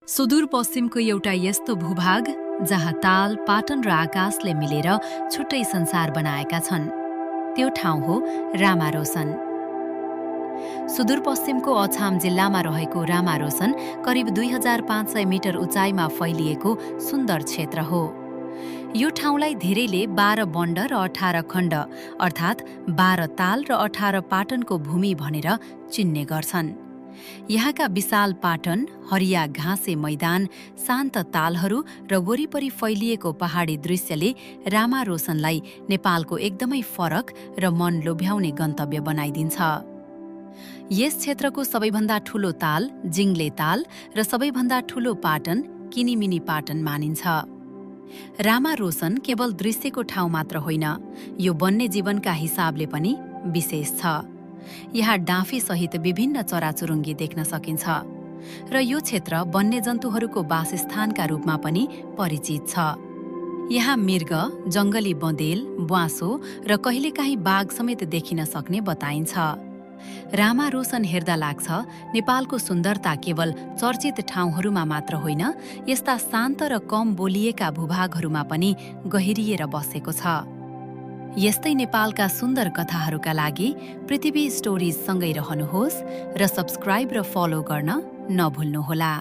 सुदूरपश्चिमको एउटा यस्तो भूभाग जहाँ ताल, पाटन र आकाशले मिलेर छुट्टै संसार बनाएका छन्। त्यो ठाउँ हो रामारोसन। सुदूरपश्चिमको अछाम जिल्लामा रहेको रामारोसन करिब 2500 मिटर उचाइमा फैलिएको सुन्दर क्षेत्र हो। यो ठाउँलाई धेरैले 12 बण्ड र 18 खण्ड अर्थात् 12 ताल र 18 पाटनको भूमि भनेर चिन्ने गर्छन्। यहाँका विशाल पाटन, हरिया घाँसे मैदान, शान्त तालहरू र वरिपरि फैलिएको पहाडी दृश्यले रामारोसनलाई नेपालको एकदमै फरक र मन लोभ्याउने गन्तव्य बनाइदिन्छ। यस क्षेत्रको सबैभन्दा ठूलो ताल जिङ्ले ताल र सबैभन्दा ठूलो पाटन किनिमिनी पाटन मानिन्छ। रामारोसन केवल दृश्यको ठाउँ मात्र होइन, यो वन्यजीवनका हिसाबले पनि विशेष छ। यहाँ डाँफीसहित विभिन्न चराचुरुङ्गी देख्न सकिन्छ र यो क्षेत्र वन्यजन्तुहरूको वासस्थानका रूपमा पनि परिचित छ। यहाँ मृग, जङ्गली बँदेल, ब्वाँसो र कहिलेकाहीँ बाघ समेत देखिन सक्ने बताइन्छ। रामारोसन हेर्दा लाग्छ नेपालको सुन्दरता केवल चर्चित ठाउँहरूमा मात्र होइन, यस्ता शान्त र कम बोलिएका भूभागहरूमा पनि गहिरिएर बसेको छ। यस्तै नेपालका सुन्दर कथाहरूका लागि पृथ्वी स्टोरिज सँगै रहनुहोस् र सब्स्क्राइब र फलो गर्न नभुल्नुहोला।